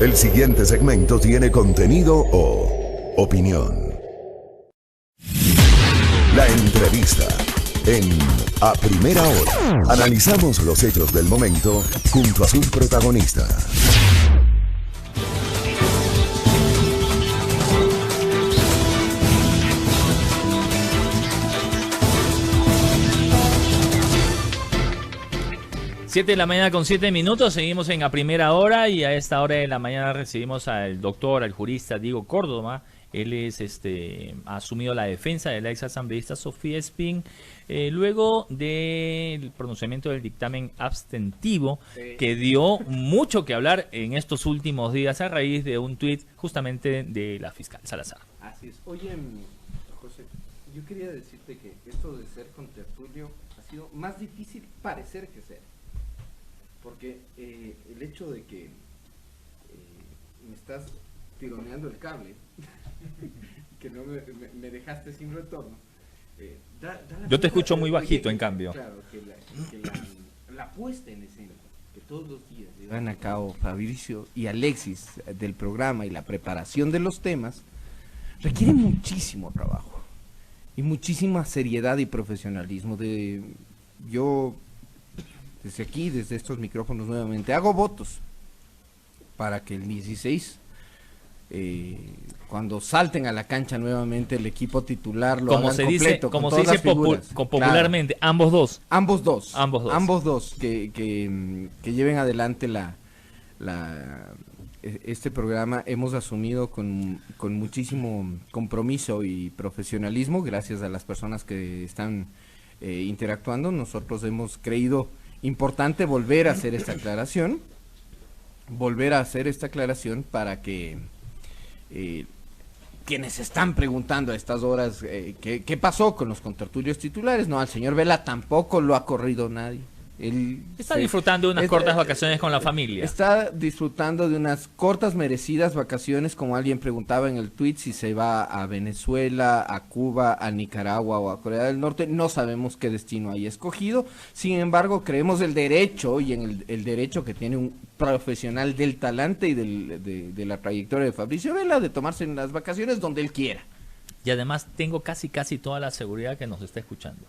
El siguiente segmento tiene contenido o opinión. La entrevista en A Primera Hora. Analizamos los hechos del momento junto a sus protagonistas. Siete de la mañana con 7 minutos, seguimos en A Primera Hora y a esta hora de la mañana recibimos al doctor, al jurista Diego Córdoba. Él ha asumido la defensa de la ex asambleísta Sofía Espín luego del pronunciamiento del dictamen abstentivo que dio mucho que hablar en estos últimos días a raíz de un tuit justamente de la fiscal Salazar. Así es. Oye, José, yo quería decirte que esto de ser contertulio ha sido más difícil parecer que ser. Porque el hecho de que me estás tironeando el cable, que no me dejaste sin retorno, yo te escucho muy bajito, en cambio. Claro, que la puesta en escena que todos los días llevan a cabo Fabricio y Alexis del programa y la preparación de los temas requiere muchísimo trabajo y muchísima seriedad y profesionalismo. Yo desde aquí, desde estos micrófonos nuevamente, hago votos para que el 16, cuando salten a la cancha nuevamente el equipo titular, lo hagan completo, como se dice popularmente, claro. Ambos dos, que lleven adelante este programa. Hemos asumido con muchísimo compromiso y profesionalismo, gracias a las personas que están interactuando. Nosotros hemos creído importante volver a hacer esta aclaración para que quienes están preguntando a estas horas qué pasó con los contertulios titulares. No, al señor Vela tampoco lo ha corrido nadie. Él está disfrutando de unas cortas vacaciones con la familia. Está disfrutando de unas cortas merecidas vacaciones, como alguien preguntaba en el tweet si se va a Venezuela, a Cuba, a Nicaragua o a Corea del Norte. No sabemos qué destino hay escogido. Sin embargo, creemos el derecho y en el derecho que tiene un profesional del talante y de la trayectoria de Fabricio Vela de tomarse en las vacaciones donde él quiera. Y además tengo casi toda la seguridad que nos está escuchando.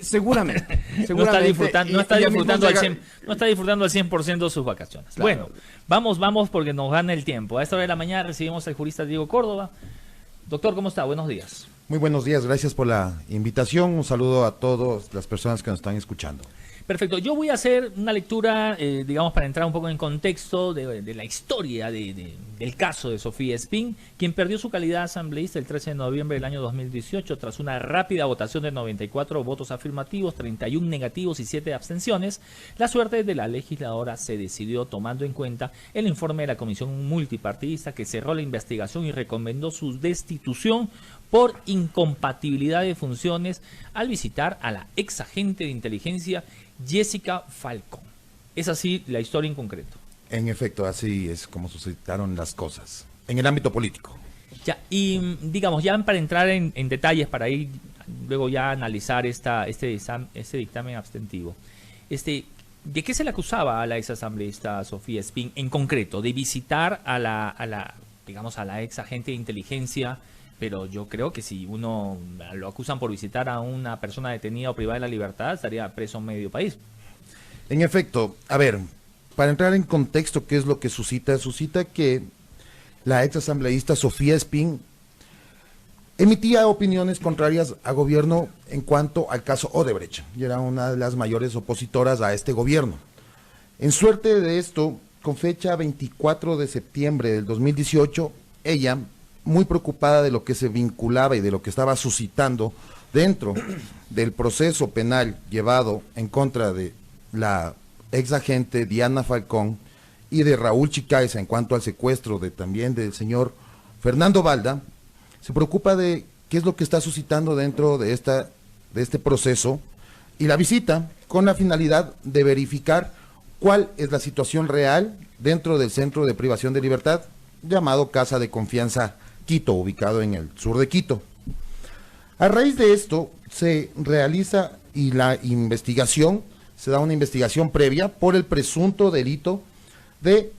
Seguramente. No está disfrutando al 100% de sus vacaciones. Claro. Bueno, vamos porque nos gana el tiempo. A esta hora de la mañana recibimos al jurista Diego Córdoba. Doctor, ¿cómo está? Buenos días. Muy buenos días, gracias por la invitación. Un saludo a todas las personas que nos están escuchando. Perfecto, yo voy a hacer una lectura, digamos, para entrar un poco en contexto de la historia del caso de Sofía Espín, quien perdió su calidad asambleísta el 13 de noviembre del año 2018 tras una rápida votación de 94 votos afirmativos, 31 negativos y 7 abstenciones. La suerte de la legisladora se decidió tomando en cuenta el informe de la comisión multipartidista que cerró la investigación y recomendó su destitución por incompatibilidad de funciones al visitar a la ex agente de inteligencia Jessica Falcón. Es así la historia en concreto. En efecto, así es como suscitaron las cosas en el ámbito político. Ya, y digamos, ya para entrar en detalles, para ir luego ya a analizar este dictamen abstentivo, ¿de qué se le acusaba a la ex asambleísta Sofía Espín en concreto? De visitar a la ex agente de inteligencia. Pero yo creo que si uno lo acusan por visitar a una persona detenida o privada de la libertad, estaría preso en medio país. En efecto, a ver, para entrar en contexto, ¿qué es lo que suscita? Suscita que la ex asambleísta Sofía Espín emitía opiniones contrarias al gobierno en cuanto al caso Odebrecht, y era una de las mayores opositoras a este gobierno. En suerte de esto, con fecha 24 de septiembre del 2018, ella, muy preocupada de lo que se vinculaba y de lo que estaba suscitando dentro del proceso penal llevado en contra de la ex agente Diana Falcón y de Raúl Chicaiza en cuanto al secuestro también del señor Fernando Balda, se preocupa de qué es lo que está suscitando dentro de este proceso y la visita con la finalidad de verificar cuál es la situación real dentro del centro de privación de libertad llamado Casa de Confianza Quito, ubicado en el sur de Quito. A raíz de esto se realiza y la investigación, se da una investigación previa por el presunto delito de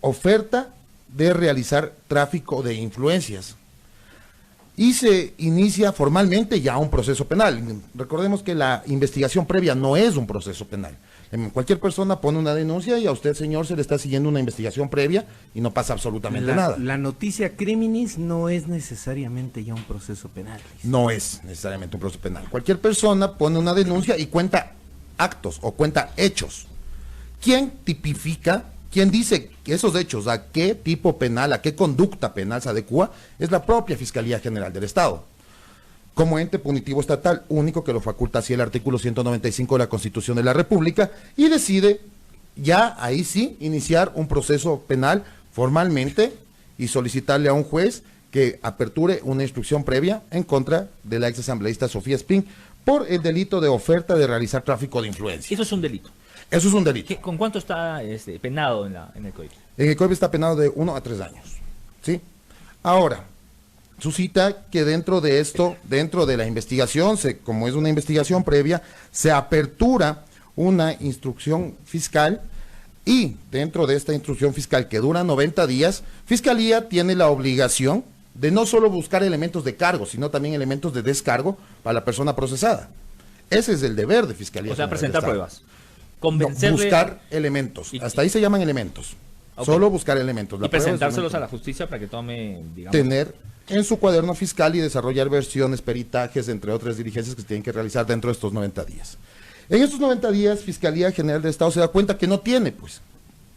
oferta de realizar tráfico de influencias. Y se inicia formalmente ya un proceso penal. Recordemos que la investigación previa no es un proceso penal. Cualquier persona pone una denuncia y a usted, señor, se le está siguiendo una investigación previa y no pasa absolutamente nada. La noticia criminis no es necesariamente ya un proceso penal. No es necesariamente un proceso penal. Cualquier persona pone una denuncia y cuenta actos o cuenta hechos. ¿Quién tipifica? ¿Quién dice que esos hechos, a qué tipo penal, a qué conducta penal se adecua? Es la propia Fiscalía General del Estado, como ente punitivo estatal único que lo faculta así el artículo 195 de la Constitución de la República, y decide ya ahí sí iniciar un proceso penal formalmente y solicitarle a un juez que aperture una instrucción previa en contra de la exasambleísta Sofía Espín por el delito de oferta de realizar tráfico de influencia. Eso es un delito. Eso es un delito. ¿Con cuánto está penado en el código? En el código está penado de 1 a 3 años. ¿Sí? Ahora, suscita que dentro de esto, dentro de la investigación, como es una investigación previa, se apertura una instrucción fiscal y dentro de esta instrucción fiscal que dura 90 días, Fiscalía tiene la obligación de no solo buscar elementos de cargo, sino también elementos de descargo para la persona procesada. Ese es el deber de Fiscalía. O sea, presentar pruebas. No, buscar elementos. Hasta ahí se llaman elementos. Okay. Solo buscar elementos. Y presentárselos a la justicia para que tome, digamos... Tener en su cuaderno fiscal y desarrollar versiones, peritajes, entre otras diligencias que se tienen que realizar dentro de estos 90 días. En estos 90 días, Fiscalía General del Estado se da cuenta que no tiene, pues,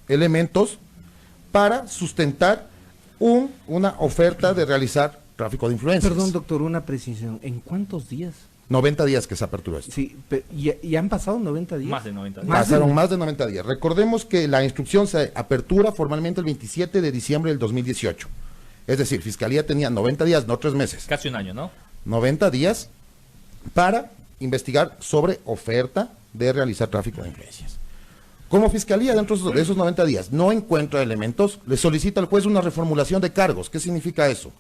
elementos para sustentar una oferta de realizar tráfico de influencias. Perdón, doctor, una precisión. ¿En cuántos días? 90 días que se aperturó esto. Sí, ¿y han pasado 90 días? Más de 90 días. Pasaron más de 90 días. Recordemos que la instrucción se apertura formalmente el 27 de diciembre del 2018. Es decir, Fiscalía tenía 90 días, no 3 meses. Casi un año, ¿no? 90 días para investigar sobre oferta de realizar tráfico de influencias. Como Fiscalía dentro de esos 90 días no encuentra elementos, le solicita al juez una reformulación de cargos. ¿Qué significa eso?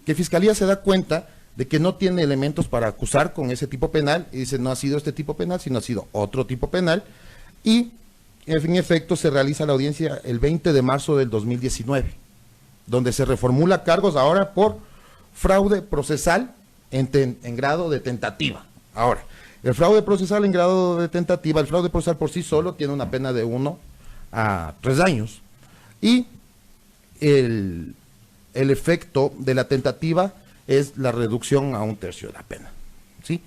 Que Fiscalía se da cuenta de que no tiene elementos para acusar con ese tipo penal, y dice, no ha sido este tipo penal, sino ha sido otro tipo penal, y en efecto se realiza la audiencia el 20 de marzo del 2019, donde se reformula cargos ahora por fraude procesal en grado de tentativa. Ahora, el fraude procesal en grado de tentativa, el fraude procesal por sí solo tiene una pena de 1 a 3 años, y el efecto de la tentativa es la reducción a 1/3 de la pena, ¿sí?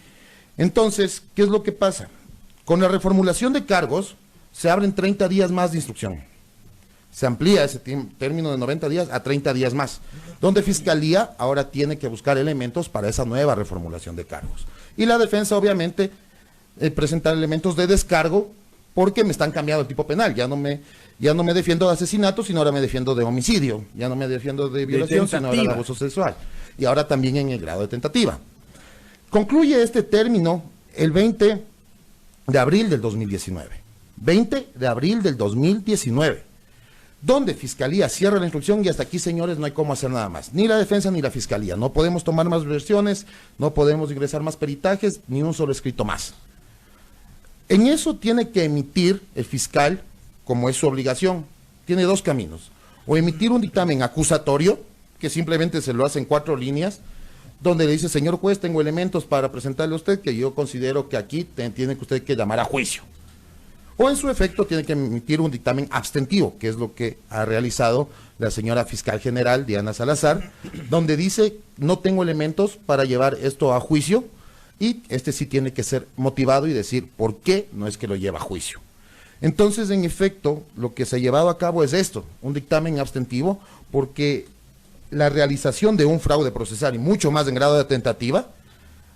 Entonces, ¿qué es lo que pasa? Con la reformulación de cargos, se abren 30 días más de instrucción. Se amplía ese término de 90 días a 30 días más, donde Fiscalía ahora tiene que buscar elementos para esa nueva reformulación de cargos. Y la defensa, obviamente, presentar elementos de descargo, porque me están cambiando el tipo penal. Ya no me defiendo de asesinato, sino ahora me defiendo de homicidio. Ya no me defiendo de violación, sino ahora de abuso sexual. Y ahora también en el grado de tentativa. Concluye este término el 20 de abril del 2019. 20 de abril del 2019. Donde Fiscalía cierra la instrucción y hasta aquí, señores, no hay cómo hacer nada más. Ni la defensa ni la Fiscalía. No podemos tomar más versiones, no podemos ingresar más peritajes, ni un solo escrito más. En eso tiene que emitir el fiscal, como es su obligación. Tiene 2 caminos. O emitir un dictamen acusatorio, que simplemente se lo hace en 4 líneas, donde le dice, señor juez, tengo elementos para presentarle a usted que yo considero que aquí tiene que usted que llamar a juicio. O en su efecto tiene que emitir un dictamen abstentivo, que es lo que ha realizado la señora fiscal general Diana Salazar, donde dice, no tengo elementos para llevar esto a juicio, y este sí tiene que ser motivado y decir por qué no es que lo lleva a juicio. Entonces, en efecto, lo que se ha llevado a cabo es esto, un dictamen abstentivo, porque la realización de un fraude procesal, y mucho más en grado de tentativa,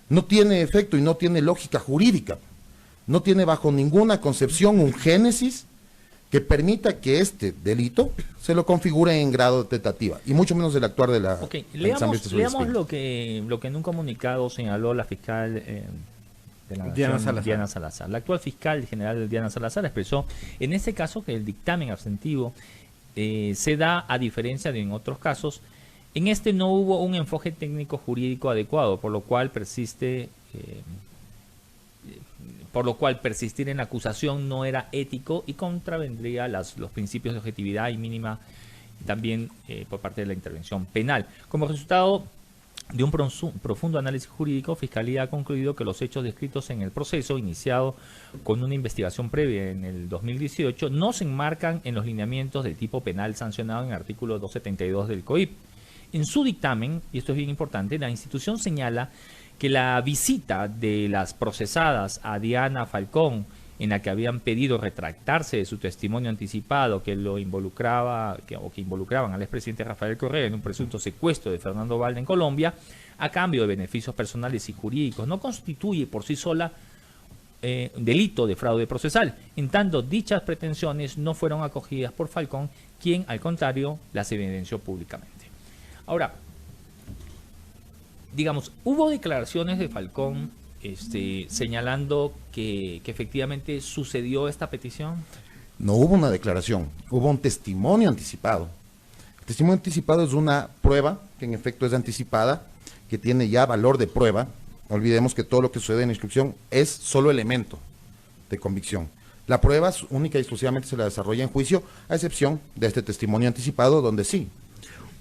no tiene efecto y no tiene lógica jurídica. No tiene bajo ninguna concepción un génesis que permita que este delito se lo configure en grado de tentativa, y mucho menos el actuar de la... Ok, leamos lo que en un comunicado señaló la fiscal de la Nación, Diana Salazar. La actual fiscal general Diana Salazar expresó en este caso que el dictamen abstentivo se da a diferencia de en otros casos. En este no hubo un enfoque técnico jurídico adecuado, por lo cual persistir en la acusación no era ético y contravendría los principios de objetividad y mínima también por parte de la intervención penal. Como resultado de un profundo análisis jurídico, Fiscalía ha concluido que los hechos descritos en el proceso, iniciado con una investigación previa en el 2018, no se enmarcan en los lineamientos del tipo penal sancionado en el artículo 272 del COIP. En su dictamen, y esto es bien importante, la institución señala que la visita de las procesadas a Diana Falcón, en la que habían pedido retractarse de su testimonio anticipado que involucraban al expresidente Rafael Correa en un presunto secuestro de Fernando Valde en Colombia, a cambio de beneficios personales y jurídicos, no constituye por sí sola delito de fraude procesal. En tanto, dichas pretensiones no fueron acogidas por Falcón, quien, al contrario, las evidenció públicamente. Ahora, digamos, hubo declaraciones de Falcón señalando que efectivamente sucedió esta petición. No hubo una declaración, hubo un testimonio anticipado. El testimonio anticipado es una prueba que en efecto es anticipada, que tiene ya valor de prueba. No olvidemos que todo lo que sucede en la instrucción es solo elemento de convicción. La prueba única y exclusivamente se la desarrolla en juicio, a excepción de este testimonio anticipado, donde sí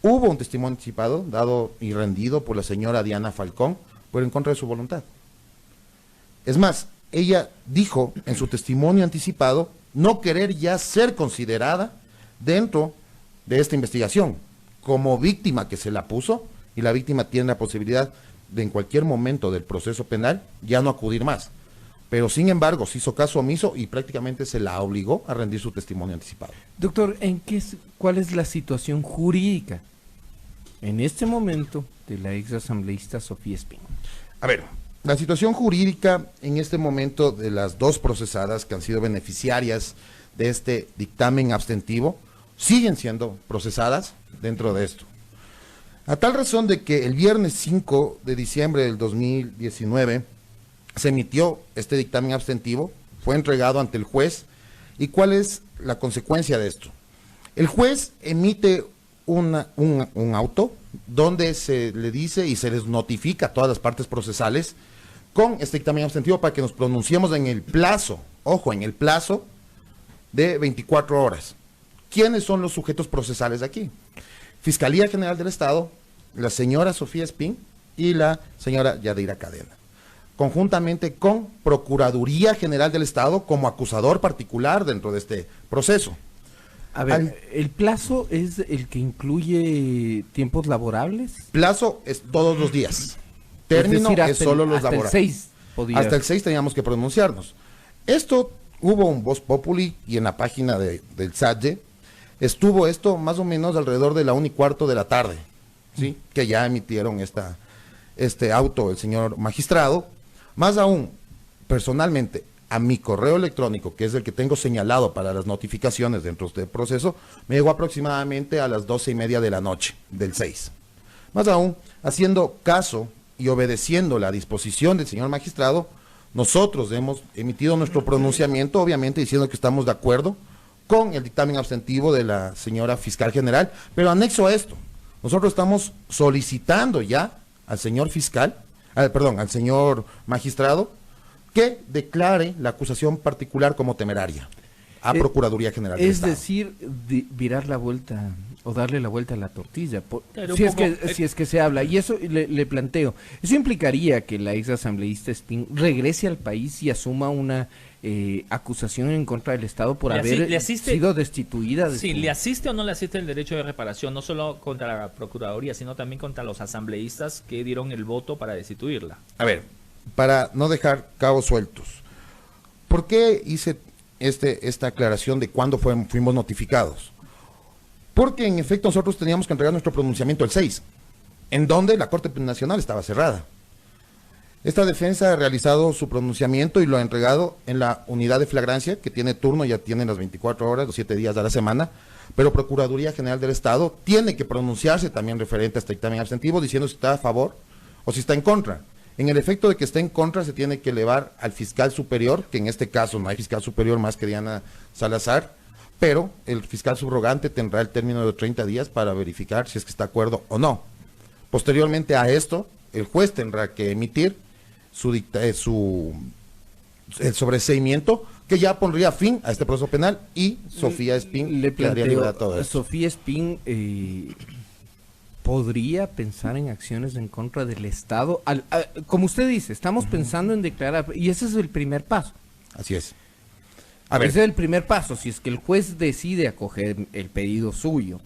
hubo un testimonio anticipado dado y rendido por la señora Diana Falcón, pero en contra de su voluntad. Es más, ella dijo en su testimonio anticipado no querer ya ser considerada dentro de esta investigación como víctima que se la puso, y la víctima tiene la posibilidad de en cualquier momento del proceso penal ya no acudir más. Pero sin embargo se hizo caso omiso y prácticamente se la obligó a rendir su testimonio anticipado. Doctor, ¿cuál es la situación jurídica en este momento de la ex asambleísta Sofía Espín? A ver, la situación jurídica en este momento de las dos procesadas que han sido beneficiarias de este dictamen abstentivo siguen siendo procesadas dentro de esto. A tal razón de que el viernes 5 de diciembre del 2019 se emitió este dictamen abstentivo, fue entregado ante el juez. ¿Y cuál es la consecuencia de esto? El juez emite un auto donde se le dice y se les notifica a todas las partes procesales con este dictamen abstentivo para que nos pronunciemos en el plazo, ojo, en el plazo de 24 horas. ¿Quiénes son los sujetos procesales de aquí? Fiscalía General del Estado, la señora Sofía Espín y la señora Yadira Cadena, conjuntamente con Procuraduría General del Estado como acusador particular dentro de este proceso. A ver, ¿el plazo es el que incluye tiempos laborables? Plazo es todos los días. Término es solo los laborables. Hasta el 6 podía. Hasta el 6 teníamos que pronunciarnos. Esto hubo un Voz Populi y en la página del SATGE estuvo esto más o menos alrededor de la 1:15 de la tarde, ¿sí? Que ya emitieron este auto el señor magistrado. Más aún, personalmente, a mi correo electrónico, que es el que tengo señalado para las notificaciones dentro del proceso, me llegó aproximadamente a las 12:30 de la noche del 6. Más aún, haciendo caso y obedeciendo la disposición del señor magistrado, nosotros hemos emitido nuestro pronunciamiento, obviamente diciendo que estamos de acuerdo con el dictamen abstentivo de la señora fiscal general, pero anexo a esto, nosotros estamos solicitando ya al señor fiscal, al señor magistrado, que declare la acusación particular como temeraria a Procuraduría General del Estado. Es decir, virar la vuelta o darle la vuelta a la tortilla, si es que se habla. Y eso le planteo, eso implicaría que la ex asambleísta Espín regrese al país y asuma una acusación en contra del Estado por haber sido destituida. Sí, ¿le asiste o no le asiste el derecho de reparación? No solo contra la Procuraduría, sino también contra los asambleístas que dieron el voto para destituirla. A ver, para no dejar cabos sueltos, ¿por qué hice esta aclaración de cuándo fuimos notificados? Porque en efecto nosotros teníamos que entregar nuestro pronunciamiento el 6, en donde la Corte Nacional estaba cerrada. Esta defensa ha realizado su pronunciamiento y lo ha entregado en la unidad de flagrancia, que tiene turno, ya tiene las 24 horas, los 7 días de la semana, pero Procuraduría General del Estado tiene que pronunciarse también referente a este dictamen abstentivo, diciendo si está a favor o si está en contra. En el efecto de que esté en contra, se tiene que elevar al fiscal superior, que en este caso no hay fiscal superior más que Diana Salazar, pero el fiscal subrogante tendrá el término de 30 días para verificar si es que está de acuerdo o no. Posteriormente a esto, el juez tendrá que emitir el sobreseimiento que ya pondría fin a este proceso penal y Sofía Espín le quedaría libre de todo planteo, esto. Sofía Espín podría pensar en acciones en contra del Estado. Como usted dice, estamos pensando en declarar, y ese es el primer paso. Así es. A ver, Ese es el primer paso. Si es que el juez decide acoger el pedido suyo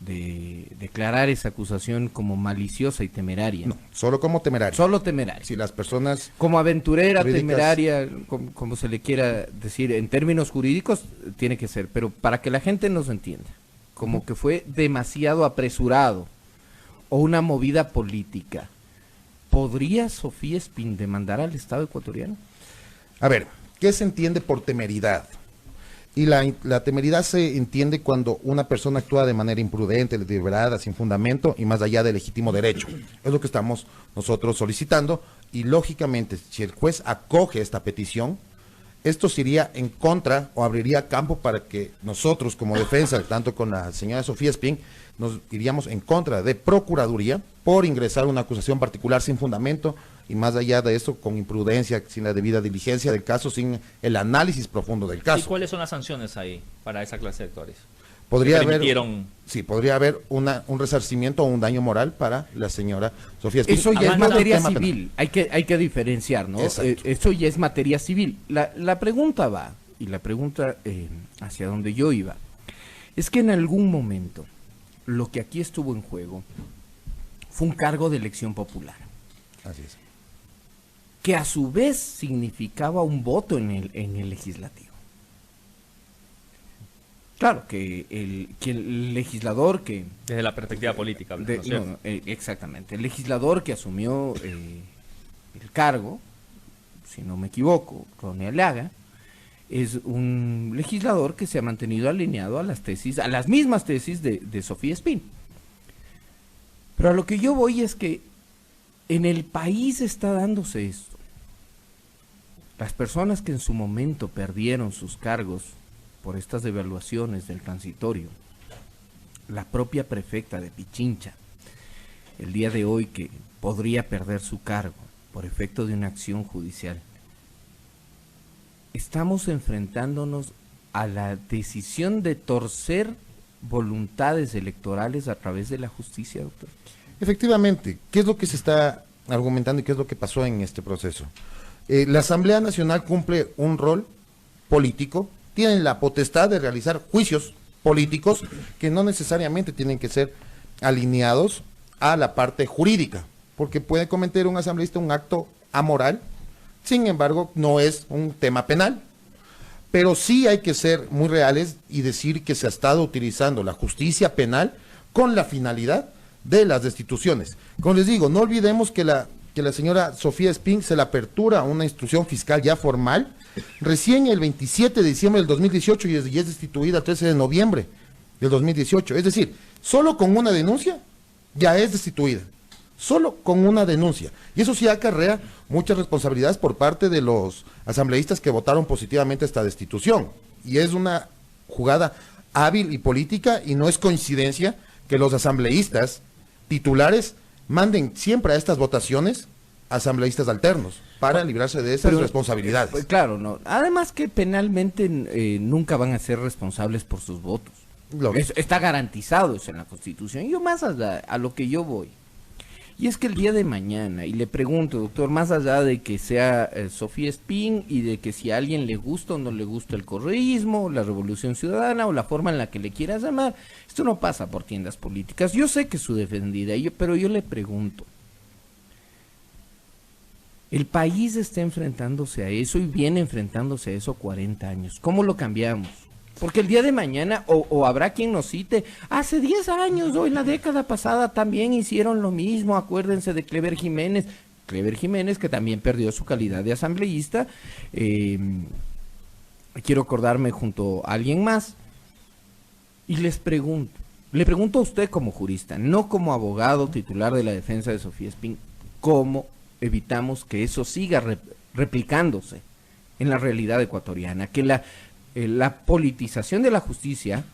de declarar esa acusación como maliciosa y temeraria. no, solo como temerario. Solo temeraria. Si las personas, Como aventurera, jurídicas, temeraria, como se le quiera decir, en términos jurídicos, tiene que ser. Pero para que la gente nos entienda, como que fue demasiado apresurado o una movida política, ¿podría Sofía Espín demandar al Estado ecuatoriano? a ver, ¿qué se entiende por temeridad? Y la temeridad se entiende cuando una persona actúa de manera imprudente, deliberada, sin fundamento y más allá del legítimo derecho. Es lo que estamos nosotros solicitando y lógicamente si el juez acoge esta petición, esto se iría en contra o abriría campo para que nosotros como defensa, tanto con la señora Sofía Espín, nos iríamos en contra de Procuraduría por ingresar una acusación particular sin fundamento y más allá de eso con imprudencia, sin la debida diligencia del caso, sin el análisis profundo del ¿Y caso. cuáles son las sanciones ahí para esa clase de actores? Podría que haber, permitieron- sí, podría haber un resarcimiento o un daño moral para la señora Sofía Espín. Eso ya es Amanda, materia tema penal. civil, hay que diferenciar, ¿no? Exacto. Eso ya es materia civil. La pregunta va, y la pregunta hacia donde yo iba, es que en algún momento lo que aquí estuvo en juego fue un cargo de elección popular, Así es. que a su vez significaba un voto en el legislativo. Claro, que el legislador que... Desde la perspectiva política. hablando, ¿cierto? exactamente. El legislador que asumió el cargo, si no me equivoco, Ronnie Aliaga, es un legislador que se ha mantenido alineado a las tesis, a las mismas tesis de Sofía Espín. Pero a lo que yo voy es que en el país está dándose esto. Las personas que en su momento perdieron sus cargos por estas devaluaciones del transitorio, la propia prefecta de Pichincha, el día de hoy que podría perder su cargo por efecto de una acción judicial, estamos enfrentándonos a la decisión de torcer voluntades electorales a través de la justicia, doctor. Efectivamente, ¿qué es lo que se está argumentando y qué es lo que pasó en este proceso? La Asamblea Nacional cumple un rol político, tienen la potestad de realizar juicios políticos que no necesariamente tienen que ser alineados a la parte jurídica, porque puede cometer un asambleísta un acto amoral, sin embargo no es un tema penal, pero sí hay que ser muy reales y decir que se ha estado utilizando la justicia penal con la finalidad de las destituciones. Como les digo, no olvidemos que la señora Sofía Espín se le apertura una instrucción fiscal ya formal, recién el 27 de diciembre del 2018 y es destituida el 13 de noviembre del 2018. Es decir, solo con una denuncia ya es destituida. Solo con una denuncia. Y eso sí acarrea muchas responsabilidades por parte de los asambleístas que votaron positivamente esta destitución. Y es una jugada hábil y política y no es coincidencia que los asambleístas titulares manden siempre a estas votaciones asambleístas alternos para librarse de esas responsabilidades. Pues claro, no. Además que penalmente nunca van a ser responsables por sus votos. Está garantizado eso en la Constitución. Yo más allá, a lo que yo voy. Y es que el día de mañana, y le pregunto, doctor, más allá de que sea Sofía Espín y de que si a alguien le gusta o no le gusta el correísmo, la revolución ciudadana o la forma en la que le quieras llamar, esto no pasa por tiendas políticas. Yo sé que es su defendida, pero yo le pregunto, el país está enfrentándose a eso y viene enfrentándose a eso 40 años. ¿Cómo lo cambiamos? Porque el día de mañana, o habrá quien nos cite, hace 10 años o en la década pasada también hicieron lo mismo, acuérdense de Clever Jiménez, que también perdió su calidad de asambleísta, quiero acordarme junto a alguien más, y le pregunto a usted como jurista, no como abogado titular de la defensa de Sofía Espín, ¿cómo evitamos que eso siga replicándose en la realidad ecuatoriana? Que la politización de la justicia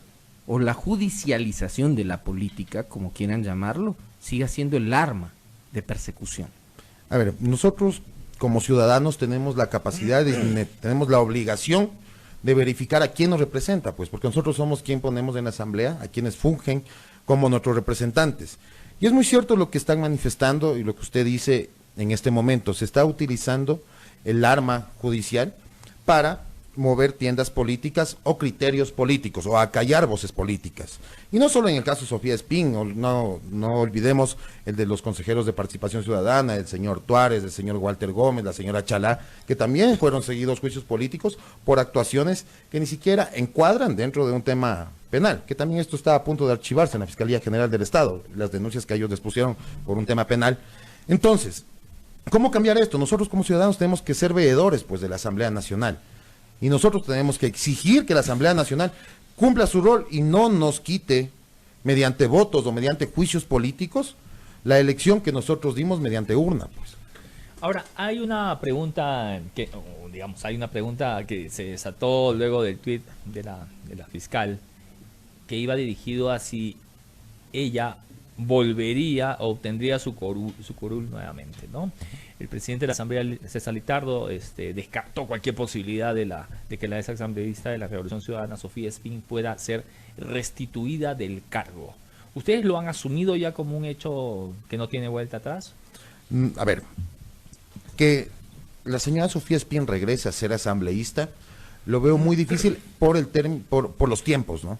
o la judicialización de la política, como quieran llamarlo, siga siendo el arma de persecución. A ver, nosotros como ciudadanos tenemos la capacidad, tenemos la obligación de verificar a quién nos representa, pues, porque nosotros somos quien ponemos en la asamblea, a quienes fungen como nuestros representantes. Y es muy cierto lo que están manifestando y lo que usted dice en este momento. Se está utilizando el arma judicial para mover tiendas políticas o criterios políticos o acallar voces políticas. Y no solo en el caso de Sofía Espín, no olvidemos el de los consejeros de participación ciudadana, el señor Tuárez, el señor Walter Gómez, la señora Chalá, que también fueron seguidos juicios políticos por actuaciones que ni siquiera encuadran dentro de un tema penal, que también esto está a punto de archivarse en la Fiscalía General del Estado, las denuncias que ellos depusieron por un tema penal. Entonces, ¿cómo cambiar esto? Nosotros como ciudadanos tenemos que ser veedores, pues, de la Asamblea Nacional. Y nosotros tenemos que exigir que la Asamblea Nacional cumpla su rol y no nos quite, mediante votos o mediante juicios políticos, la elección que nosotros dimos mediante urna, pues. Ahora, hay una pregunta que se desató luego del tuit de la fiscal, que iba dirigido a si ella volvería o obtendría su curul nuevamente, ¿no? El presidente de la Asamblea, César Litardo, descartó cualquier posibilidad de que la ex asambleísta de la Revolución Ciudadana, Sofía Espín, pueda ser restituida del cargo. ¿Ustedes lo han asumido ya como un hecho que no tiene vuelta atrás? A ver, que la señora Sofía Espín regrese a ser asambleísta, lo veo muy difícil por los tiempos, ¿no?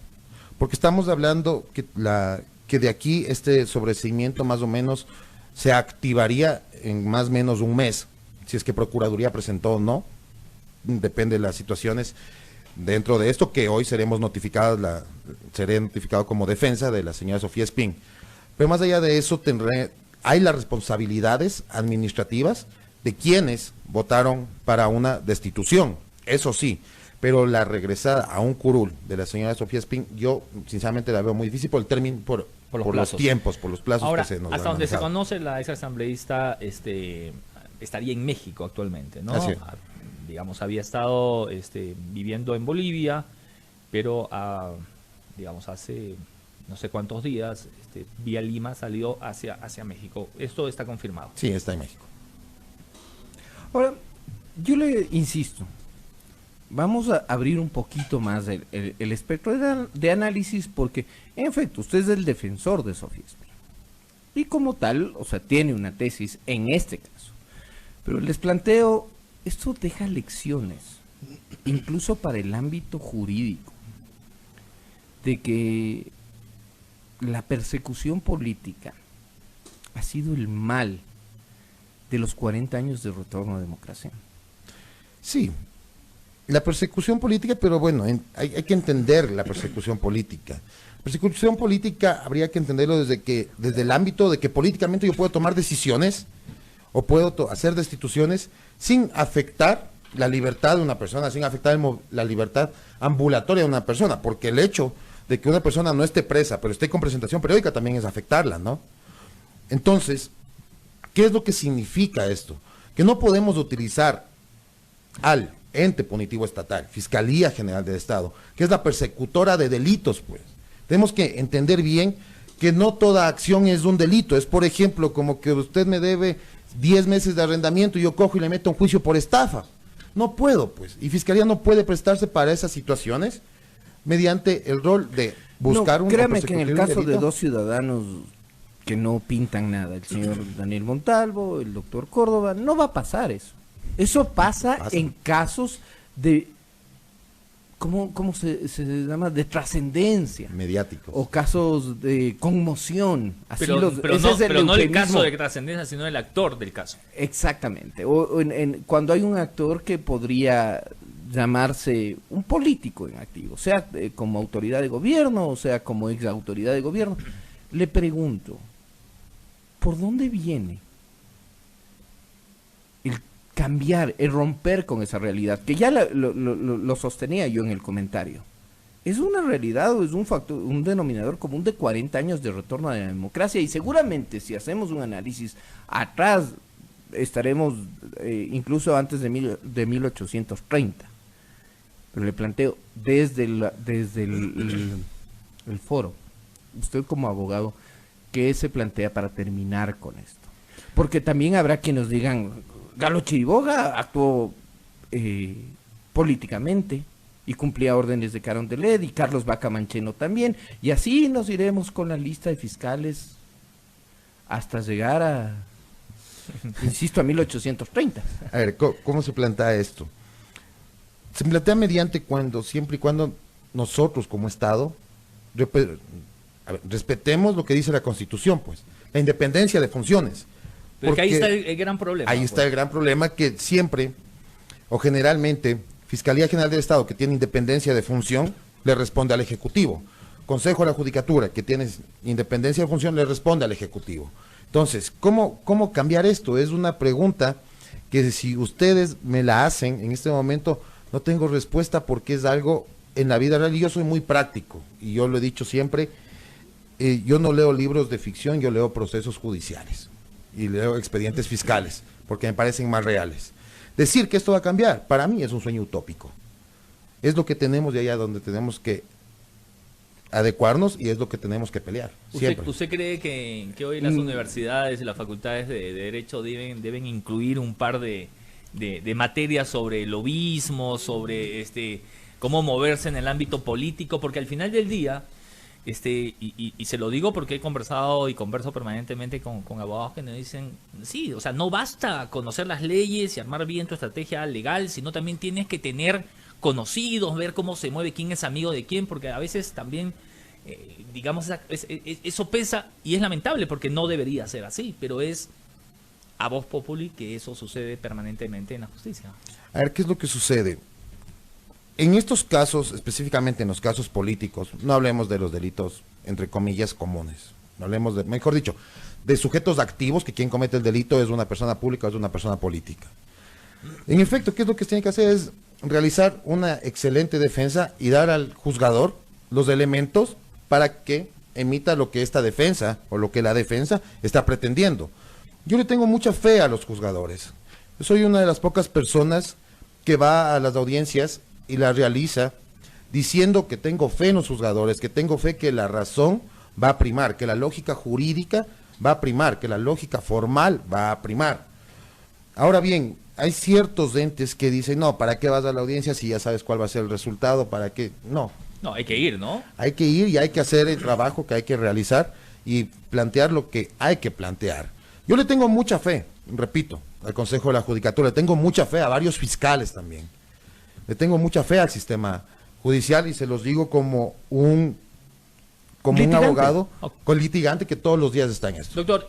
Porque estamos hablando que de aquí este sobreseimiento más o menos se activaría en más o menos un mes, si es que Procuraduría presentó o no, depende de las situaciones dentro de esto, que hoy seré notificado como defensa de la señora Sofía Espín. Pero más allá de eso, hay las responsabilidades administrativas de quienes votaron para una destitución, eso sí, pero la regresada a un curul de la señora Sofía Espín, yo sinceramente la veo muy difícil por el término, por los tiempos, por los plazos. Ahora, que se nos hasta han donde se manejado. conoce, la ex asambleísta estaría en México actualmente, ¿no? Así es. Digamos, había estado viviendo en Bolivia, pero digamos, hace no sé cuántos días, vía Lima salió hacia México. Esto está confirmado. Sí, está en México. Ahora, yo le insisto, vamos a abrir un poquito más el espectro de análisis, porque en efecto usted es el defensor de Sofía Espín y como tal, o sea, tiene una tesis en este caso, pero les planteo, esto deja lecciones incluso para el ámbito jurídico, de que la persecución política ha sido el mal de los 40 años de retorno a democracia. Sí, la persecución política, pero bueno, hay que entender la persecución política. Persecución política habría que entenderlo desde el ámbito de que políticamente yo puedo tomar decisiones o puedo hacer destituciones sin afectar la libertad de una persona, sin afectar la libertad ambulatoria de una persona, porque el hecho de que una persona no esté presa, pero esté con presentación periódica, también es afectarla, ¿no? Entonces, ¿qué es lo que significa esto? Que no podemos utilizar al ente punitivo estatal, Fiscalía General del Estado, que es la persecutora de delitos, pues. Tenemos que entender bien que no toda acción es un delito. Es, por ejemplo, como que usted me debe 10 meses de arrendamiento y yo cojo y le meto un juicio por estafa. No puedo, pues. Y Fiscalía no puede prestarse para esas situaciones mediante el rol de buscar un... Créame que en el caso de dos ciudadanos que no pintan nada, el señor Daniel Montalvo, el doctor Córdoba, no va a pasar eso. Eso pasa en casos de, ¿cómo se llama? De trascendencia. Mediáticos. O casos de conmoción. Así Pero ese no el caso de trascendencia, sino el actor del caso. Exactamente. O cuando hay un actor que podría llamarse un político en activo, sea como autoridad de gobierno, o sea como ex autoridad de gobierno, le pregunto, ¿por dónde viene el cambiar, el romper con esa realidad? Que ya lo sostenía yo en el comentario. ¿Es una realidad o es un factor, un denominador común de 40 años de retorno a la democracia? Y seguramente si hacemos un análisis atrás, estaremos incluso antes de 1830. Pero le planteo desde el foro, usted como abogado, ¿qué se plantea para terminar con esto? Porque también habrá quienes nos digan, Galo Chiriboga actuó políticamente y cumplía órdenes de Carondelet, y Carlos Vaca Mancheno también, y así nos iremos con la lista de fiscales hasta llegar a, insisto, a 1830. A ver, ¿cómo se plantea esto? Se plantea siempre y cuando nosotros como Estado respetemos lo que dice la Constitución, pues, la independencia de funciones. Pero que ahí está el gran problema. Ahí está el gran problema, que siempre o generalmente Fiscalía General del Estado, que tiene independencia de función, le responde al Ejecutivo. Consejo de la Judicatura, que tiene independencia de función, le responde al Ejecutivo. Entonces, ¿cómo cambiar esto? Es una pregunta que si ustedes me la hacen en este momento, no tengo respuesta, porque es algo en la vida real. Y yo soy muy práctico, y yo lo he dicho siempre, yo no leo libros de ficción, yo leo procesos judiciales y leo expedientes fiscales, porque me parecen más reales. Decir que esto va a cambiar, para mí es un sueño utópico. Es lo que tenemos de allá donde tenemos que adecuarnos, y es lo que tenemos que pelear. ¿Usted cree que hoy las universidades y las facultades de Derecho deben incluir un par de materias sobre lobismo, sobre cómo moverse en el ámbito político? Porque al final del día, y se lo digo porque he conversado y converso permanentemente con abogados que me dicen, sí, o sea, no basta conocer las leyes y armar bien tu estrategia legal, sino también tienes que tener conocidos, ver cómo se mueve, quién es amigo de quién, porque a veces también, digamos, eso pesa, y es lamentable porque no debería ser así, pero es a voz populi que eso sucede permanentemente en la justicia. A ver, ¿qué es lo que sucede? En estos casos, específicamente en los casos políticos, no hablemos de los delitos, entre comillas, comunes. No hablemos de, mejor dicho, de sujetos activos, que quien comete el delito es una persona pública o es una persona política. En efecto, ¿qué es lo que se tiene que hacer? Es realizar una excelente defensa y dar al juzgador los elementos para que emita lo que esta defensa o lo que la defensa está pretendiendo. Yo le tengo mucha fe a los juzgadores. Yo soy una de las pocas personas que va a las audiencias y la realiza diciendo que tengo fe en los juzgadores, que tengo fe que la razón va a primar, que la lógica jurídica va a primar, que la lógica formal va a primar. Ahora bien, hay ciertos entes que dicen, no, ¿para qué vas a la audiencia si ya sabes cuál va a ser el resultado? ¿Para qué? No. No, hay que ir, ¿no? Hay que ir y hay que hacer el trabajo que hay que realizar y plantear lo que hay que plantear. Yo le tengo mucha fe, repito, al Consejo de la Judicatura, le tengo mucha fe a varios fiscales también. Le tengo mucha fe al sistema judicial, y se los digo como un abogado, con litigante que todos los días está en esto. Doctor,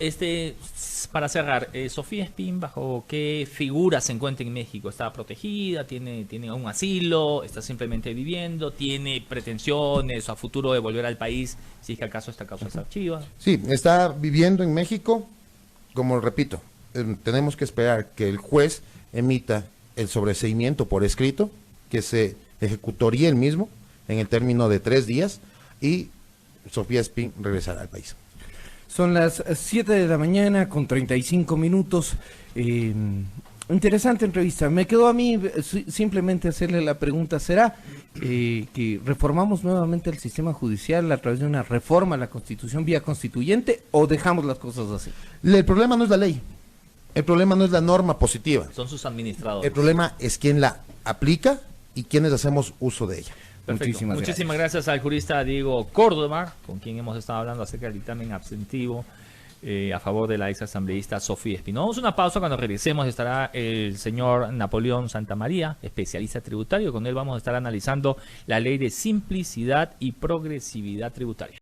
para cerrar, Sofía Espín, ¿bajo qué figura se encuentra en México? ¿Está protegida? ¿Tiene un asilo? ¿Está simplemente viviendo? ¿Tiene pretensiones a futuro de volver al país si es que acaso esta causa se archiva? Sí, está viviendo en México. Como repito, tenemos que esperar que el juez emita el sobreseimiento por escrito, que se ejecutaría el mismo en el término de 3 días, y Sofía Espín regresará al país. Son las 7 de la mañana con 35 minutos. Interesante entrevista. Me quedó a mí simplemente hacerle la pregunta, ¿será que reformamos nuevamente el sistema judicial a través de una reforma a la Constitución vía constituyente, o dejamos las cosas así? El problema no es la ley, el problema no es la norma positiva. Son sus administradores. El problema es quién la aplica y quienes hacemos uso de ella. Perfecto. Muchísimas gracias al jurista Diego Córdoba, con quien hemos estado hablando acerca del dictamen abstentivo a favor de la ex asambleísta Sofía Espín. Vamos a una pausa. Cuando regresemos estará el señor Napoleón Santamaría, especialista tributario. Con él vamos a estar analizando la ley de simplicidad y progresividad tributaria.